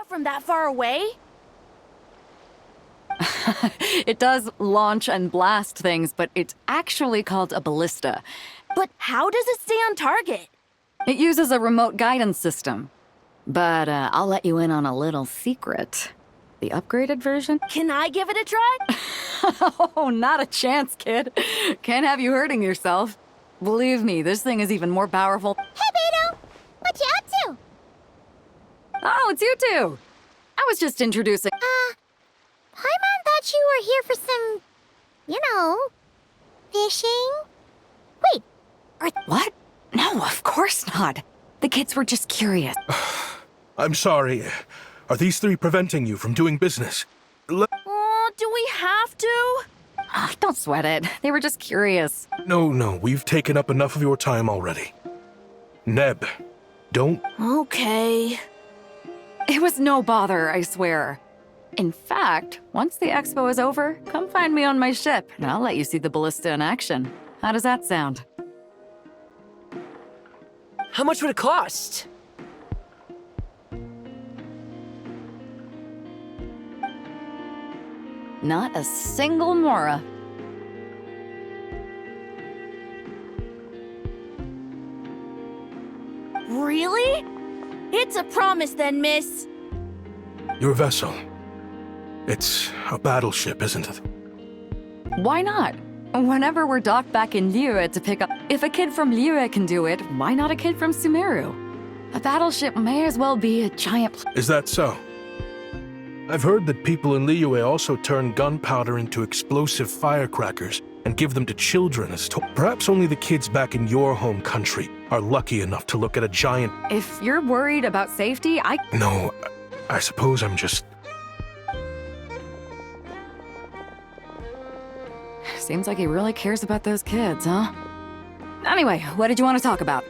from that far away? It does launch and blast things, but it's actually called a ballista. But how does it stay on target? It uses a remote guidance system. But I'll let you in on a little secret. The upgraded version? Can I give it a try? Oh, not a chance, kid. Can't have you hurting yourself. Believe me, this thing is even more powerful. Hey, Beto! What you up to? Oh, it's you two. I was just introducing. Paimon thought you were here for some, fishing? Wait, What? No, of course not. The kids were just curious. I'm sorry. Are these three preventing you from doing business? Oh, do we have to? Don't sweat it. They were just curious. No, we've taken up enough of your time already. Neb, don't... Okay. It was no bother, I swear. In fact, once the expo is over, come find me on my ship, and I'll let you see the ballista in action. How does that sound? How much would it cost? Not a single mora. Really? It's a promise then, miss. Your vessel. It's a battleship, isn't it? Why not? Whenever we're docked back in Liyue to pick up... If a kid from Liyue can do it, why not a kid from Sumeru? A battleship may as well be a giant... Is that so? I've heard that people in Liyue also turn gunpowder into explosive firecrackers and give them to children as toys. Perhaps only the kids back in your home country are lucky enough to look at a giant... If you're worried about safety, No, I suppose I'm just... Seems like he really cares about those kids, huh? Anyway, what did you want to talk about?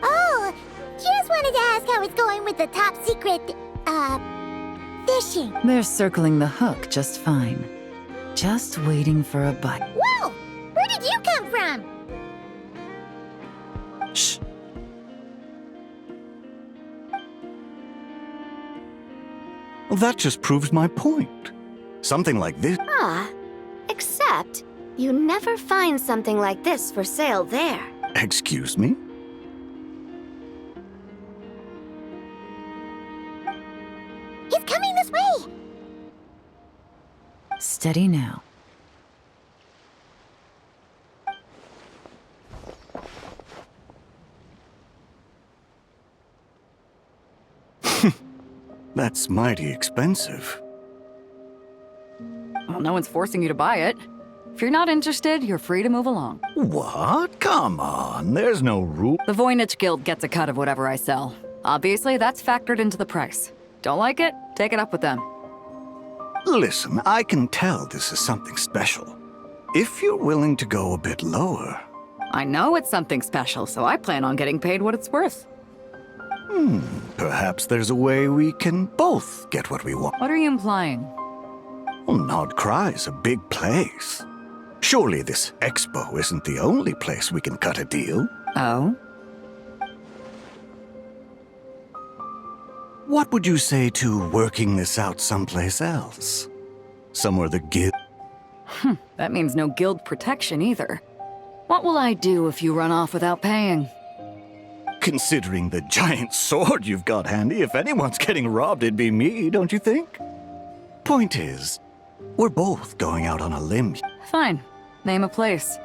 Oh, just wanted to ask how it's going with the top secret, fishing. They're circling the hook just fine. Just waiting for a bite. Whoa! Where did you come from? Shh. Well, that just proves my point. Something like this. Except you never find something like this for sale there. Excuse me? He's coming this way! Steady now. That's mighty expensive. Well, no one's forcing you to buy it. If you're not interested, you're free to move along. What? Come on, there's no rule. The Voynich Guild gets a cut of whatever I sell. Obviously, that's factored into the price. Don't like it? Take it up with them. Listen, I can tell this is something special. If you're willing to go a bit lower... I know it's something special, so I plan on getting paid what it's worth. Perhaps there's a way we can both get what we want. What are you implying? Well, Nod Cry's a big place. Surely this expo isn't the only place we can cut a deal. Oh? What would you say to working this out someplace else? Somewhere the guild... That means no guild protection either. What will I do if you run off without paying? Considering the giant sword you've got handy, if anyone's getting robbed, it'd be me, don't you think? Point is, we're both going out on a limb. Fine. Name a place.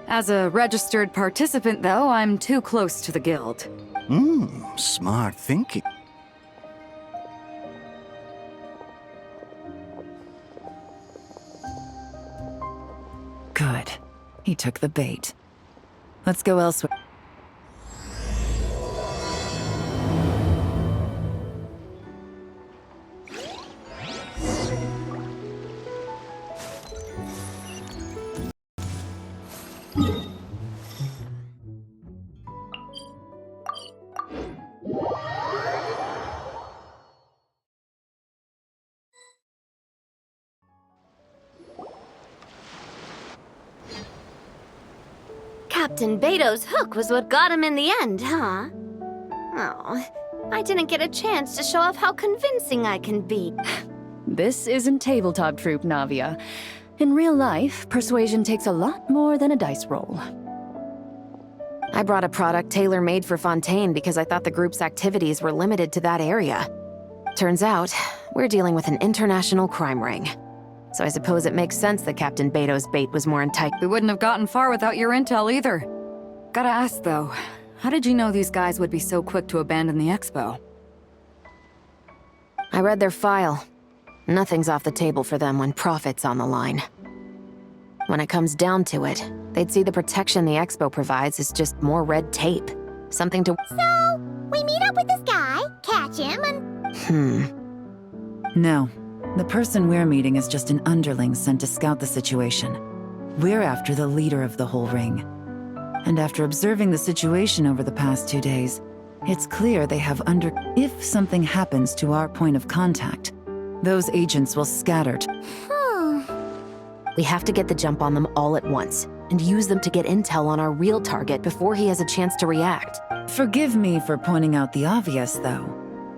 As a registered participant, though, I'm too close to the guild. Smart thinking. Good. He took the bait. Let's go elsewhere. Captain Beto's hook was what got him in the end, huh? Oh, I didn't get a chance to show off how convincing I can be. This isn't tabletop troop, Navia. In real life, persuasion takes a lot more than a dice roll. I brought a product tailor-made for Fontaine because I thought the group's activities were limited to that area. Turns out, we're dealing with an international crime ring. So I suppose it makes sense that Captain Beto's bait was more enticing. We wouldn't have gotten far without your intel either. Gotta ask though, how did you know these guys would be so quick to abandon the expo? I read their file. Nothing's off the table for them when profit's on the line. When it comes down to it, they'd see the protection the expo provides as just more red tape. Something to— So, we meet up with this guy, catch him, and... No. The person we're meeting is just an underling sent to scout the situation. We're after the leader of the whole ring. And after observing the situation over the past 2 days, it's clear they have If something happens to our point of contact, those agents will scatter. We have to get the jump on them all at once, and use them to get intel on our real target before he has a chance to react. Forgive me for pointing out the obvious, though.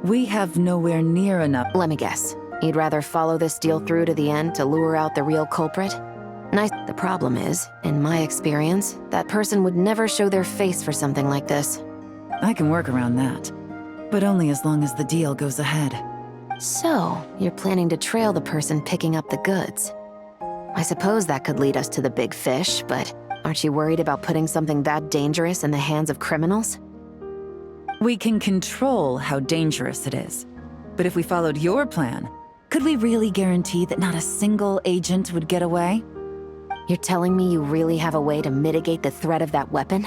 We have nowhere near enough. Let me guess. You'd rather follow this deal through to the end to lure out the real culprit? Nice. The problem is, in my experience, that person would never show their face for something like this. I can work around that. But only as long as the deal goes ahead. So, you're planning to trail the person picking up the goods. I suppose that could lead us to the big fish, but aren't you worried about putting something that dangerous in the hands of criminals? We can control how dangerous it is. But if we followed your plan, could we really guarantee that not a single agent would get away? You're telling me you really have a way to mitigate the threat of that weapon?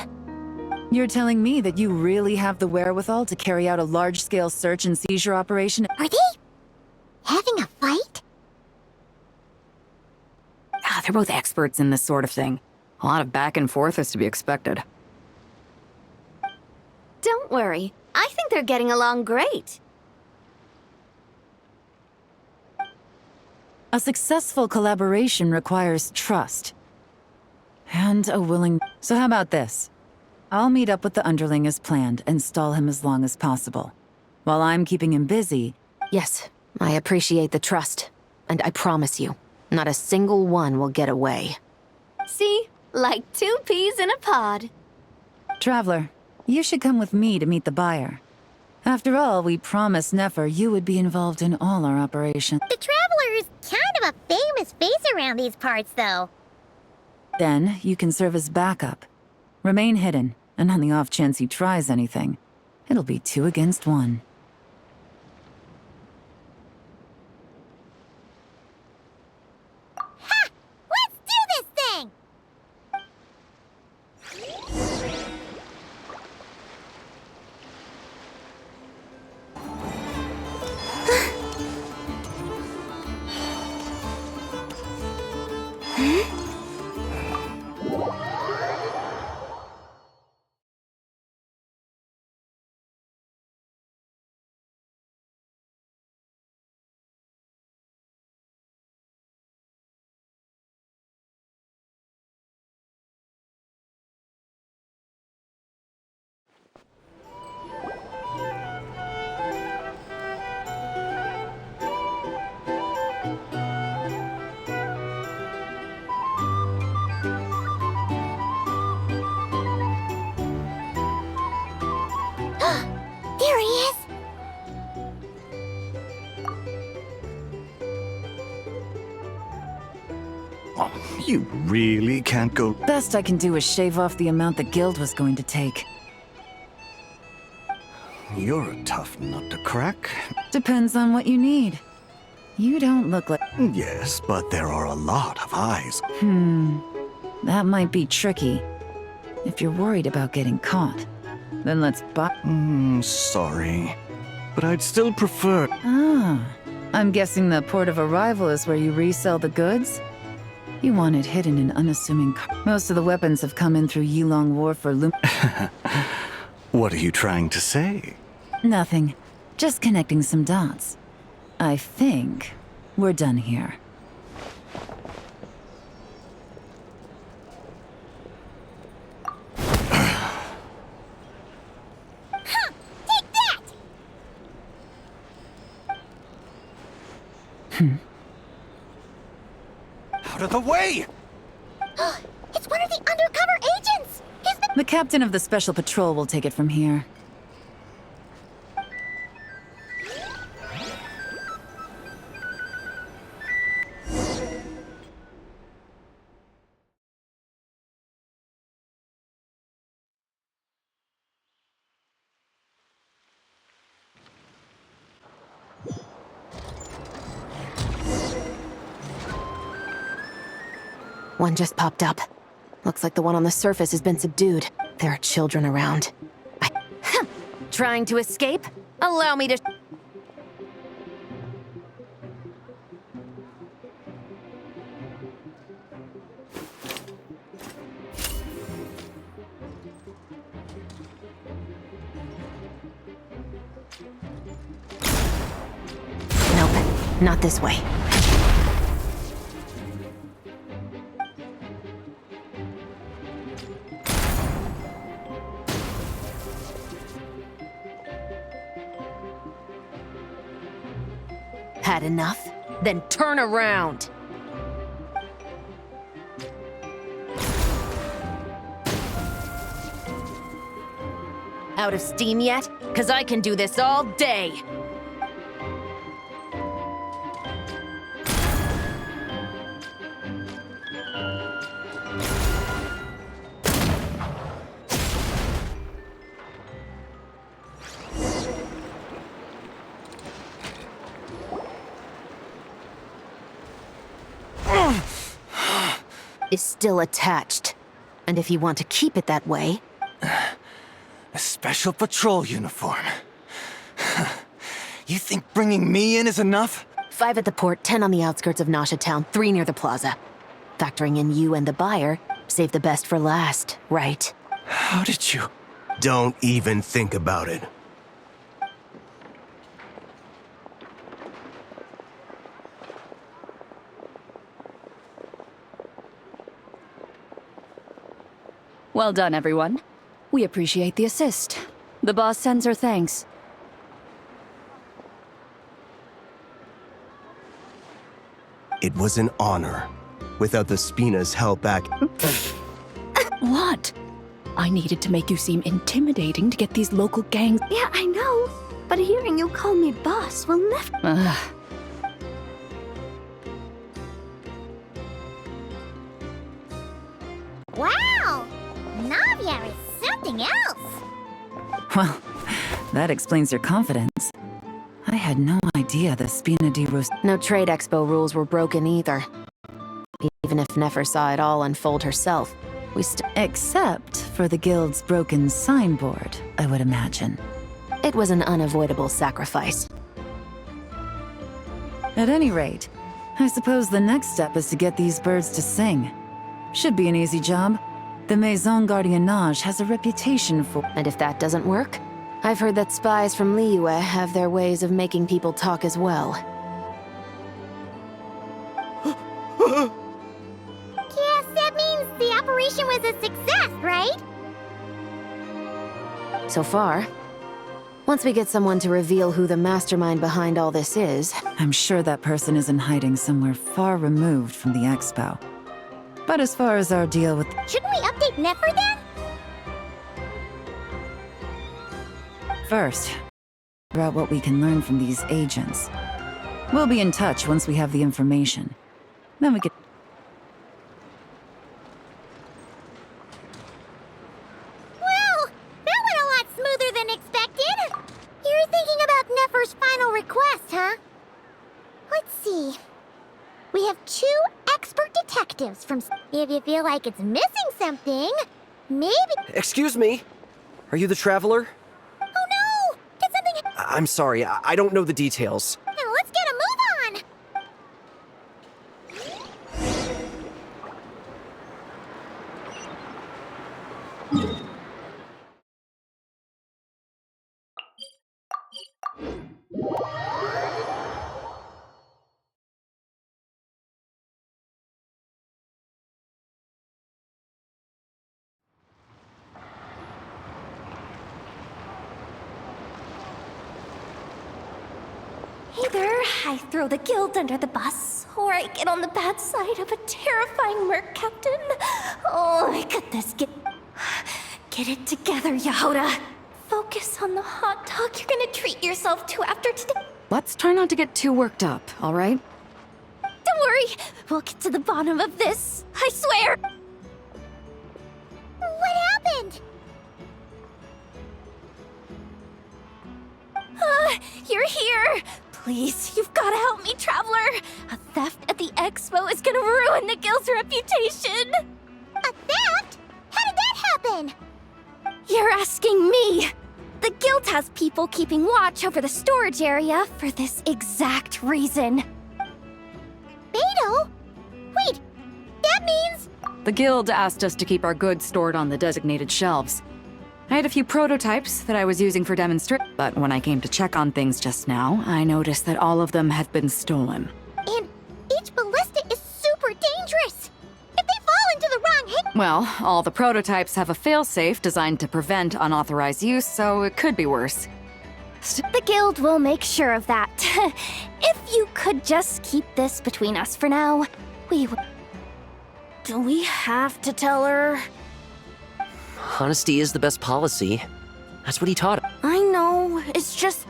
You're telling me that you really have the wherewithal to carry out a large-scale search and seizure operation? Are they having a fight? They're both experts in this sort of thing. A lot of back and forth is to be expected. Don't worry, I think they're getting along great. A successful collaboration requires trust. And a willing... So how about this? I'll meet up with the underling as planned and stall him as long as possible. While I'm keeping him busy... Yes, I appreciate the trust. And I promise you, not a single one will get away. See? Like 2 peas in a pod. Traveler, you should come with me to meet the buyer. After all, we promised Nefer you would be involved in all our operations. The Traveler is kind of a famous face around these parts, though. Then, you can serve as backup. Remain hidden, and on the off chance he tries anything, it'll be 2 against 1. Ha! Let's do this thing! There he is! Oh, you really can't go... Best I can do is shave off the amount the guild was going to take. You're a tough nut to crack. Depends on what you need. You don't look like... Yes, but there are a lot of eyes. That might be tricky. If you're worried about getting caught, then let's buy... Sorry. But I'd still prefer... Ah, I'm guessing the port of arrival is where you resell the goods? You want it hidden in unassuming... Most of the weapons have come in through Yilong War for What are you trying to say? Nothing. Just connecting some dots. I think we're done here. Out of the way! It's one of the undercover agents! The captain of the Special Patrol will take it from here. One just popped up. Looks like the one on the surface has been subdued. There are children around. Trying to escape? Allow me to... Nope, not this way. Had enough? Then turn around! Out of steam yet? 'Cause I can do this all day! Is still attached. And if you want to keep it that way... A Special Patrol uniform. You think bringing me in is enough? 5 at the port, 10 on the outskirts of Nasha Town, 3 near the plaza. Factoring in you and the buyer, save the best for last, right? How did you... Don't even think about it. Well done, everyone. We appreciate the assist. The boss sends her thanks. It was an honor. Without the Spina's help back... What? I needed to make you seem intimidating to get these local gangs... Yeah, I know. But hearing you call me boss will never... Wow! Navia is something else! Well, that explains your confidence. I had no idea the Spina di Ros... No trade expo rules were broken either. Even if Nefer saw it all unfold herself, we still... Except for the guild's broken signboard, I would imagine. It was an unavoidable sacrifice. At any rate, I suppose the next step is to get these birds to sing. Should be an easy job. The Maison Gardiennage has a reputation for... And if that doesn't work, I've heard that spies from Liyue have their ways of making people talk as well. Yes, that means the operation was a success, right? So far. Once we get someone to reveal who the mastermind behind all this is... I'm sure that person is in hiding somewhere far removed from the expo. But as far as our deal with... Shouldn't we update Nefer then? First, figure out what we can learn from these agents. We'll be in touch once we have the information. Then we can... Well, that went a lot smoother than expected. You're thinking about Nefer's final request, huh? Let's see. We have 2 expert detectives from... If you feel like it's missing something, maybe... Excuse me? Are you the traveler? Oh no! Did something... I'm sorry, I don't know the details. Now let's get a move on! Either I throw the guild under the bus, or I get on the bad side of a terrifying merc captain. Oh, I got this. Get it together, Yehoda. Focus on the hot dog you're gonna treat yourself to after today. Let's try not to get too worked up, all right? Don't worry, we'll get to the bottom of this. I swear. What happened? You're here. Please, you've got to help me, Traveler. A theft at the expo is gonna ruin the guild's reputation. A theft? How did that happen? You're asking me. The guild has people keeping watch over the storage area for this exact reason. Beto? Wait, that means... The guild asked us to keep our goods stored on the designated shelves. I had a few prototypes that I was using for demonstration, but when I came to check on things just now, I noticed that all of them had been stolen. And each ballista is super dangerous. If they fall into the wrong hand... Well, all the prototypes have a failsafe designed to prevent unauthorized use, so it could be worse. The guild will make sure of that. If you could just keep this between us for now, we would... Do we have to tell her? Honesty is the best policy. That's what he taught us. I know, it's just...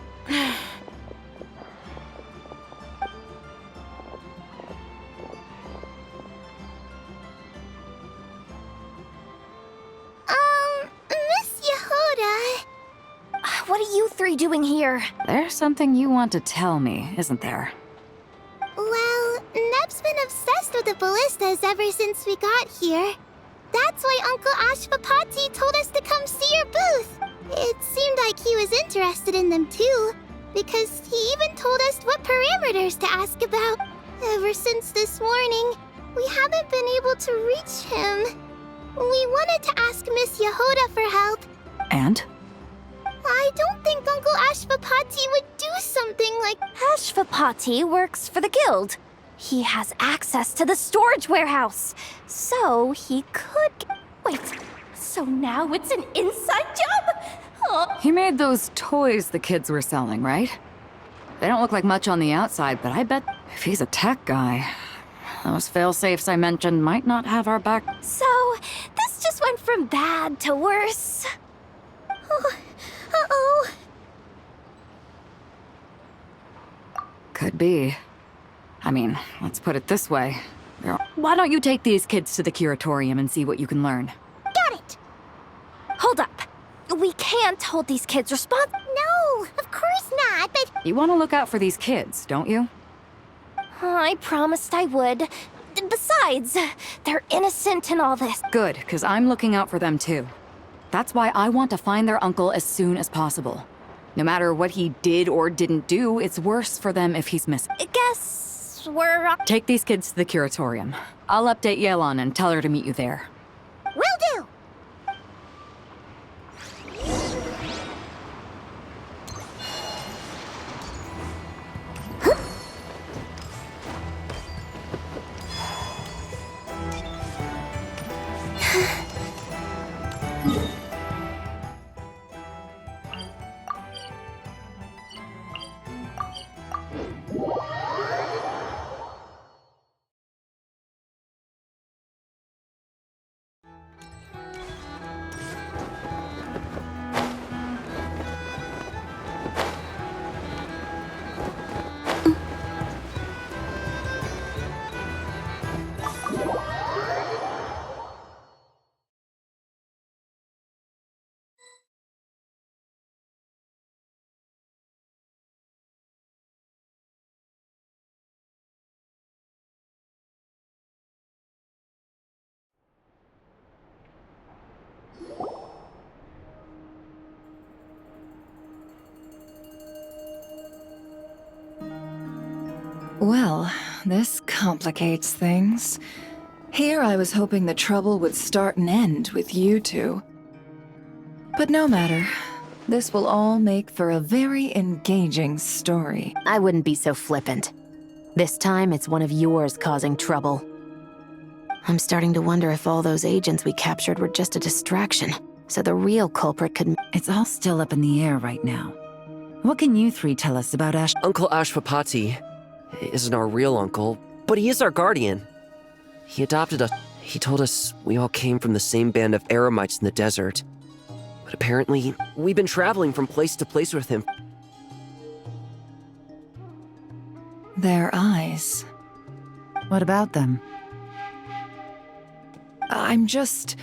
Miss Yehoda... What are you three doing here? There's something you want to tell me, isn't there? Well, Neb's been obsessed with the ballistas ever since we got here. That's why Uncle Ashvapati told us to come see your booth. It seemed like he was interested in them too, because he even told us what parameters to ask about. Ever since this morning, we haven't been able to reach him. We wanted to ask Miss Yehoda for help. And? I don't think Uncle Ashvapati would do something like... Ashvapati works for the guild. He has access to the storage warehouse, so he could... Wait, so now it's an inside job? Oh. He made those toys the kids were selling, right? They don't look like much on the outside, but I bet if he's a tech guy, those fail-safes I mentioned might not have our back. So, this just went from bad to worse. Oh, uh-oh. Could be. I mean, let's put it this way. Why don't you take these kids to the curatorium and see what you can learn? Got it! Hold up. We can't hold these kids responsible. No, of course not, but... You want to look out for these kids, don't you? I promised I would. Besides, they're innocent in all this. Good, because I'm looking out for them too. That's why I want to find their uncle as soon as possible. No matter what he did or didn't do, it's worse for them if he's missing. I guess we're... Take these kids to the curatorium. I'll update Yelan and tell her to meet you there. Will do! Well, this complicates things. Here I was hoping the trouble would start and end with you two. But no matter. This will all make for a very engaging story. I wouldn't be so flippant. This time, it's one of yours causing trouble. I'm starting to wonder if all those agents we captured were just a distraction, so the real culprit could... It's all still up in the air right now. What can you three tell us about Ash? Uncle Ashwapati isn't our real uncle, but he is our guardian. He adopted us. He told us we all came from the same band of eremites in the desert. But apparently, we've been traveling from place to place with him. Their eyes. What about them? I'm just...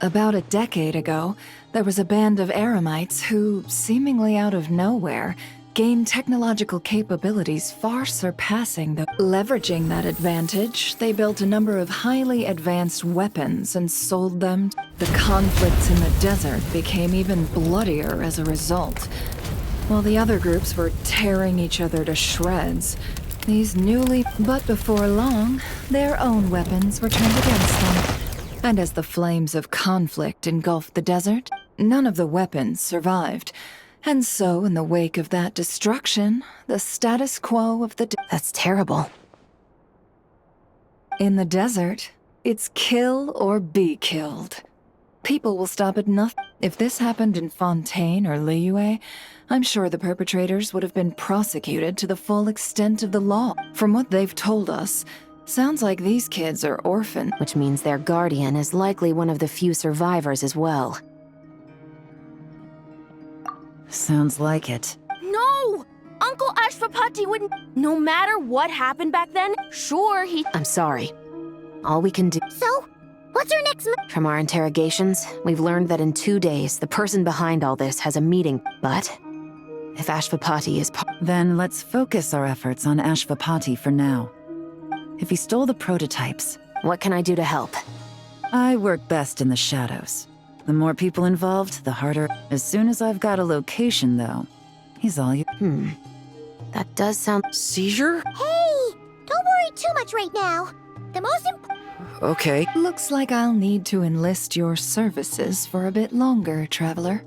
About a decade ago, there was a band of eremites who, seemingly out of nowhere, gained technological capabilities far surpassing the... Leveraging that advantage, they built a number of highly advanced weapons and sold them. The conflicts in the desert became even bloodier as a result. While the other groups were tearing each other to shreds, But before long, their own weapons were turned against them. And as the flames of conflict engulfed the desert, none of the weapons survived. And so, in the wake of that destruction, the status quo of the... That's terrible. In the desert, it's kill or be killed. People will stop at nothing. If this happened in Fontaine or Liyue, I'm sure the perpetrators would have been prosecuted to the full extent of the law. From what they've told us, sounds like these kids are orphaned. Which means their guardian is likely one of the few survivors as well. Sounds like it. No! Uncle Ashwapati wouldn't... No matter what happened back then, sure, he... I'm sorry. All we can do... So, what's our next move? From our interrogations, we've learned that in 2 days, the person behind all this has a meeting. But if Ashwapati is Then let's focus our efforts on Ashwapati for now. If he stole the prototypes... What can I do to help? I work best in the shadows. The more people involved, the harder. As soon as I've got a location, though, he's all you... That does sound... Seizure? Hey! Don't worry too much right now. The most important... Okay. Looks like I'll need to enlist your services for a bit longer, Traveler.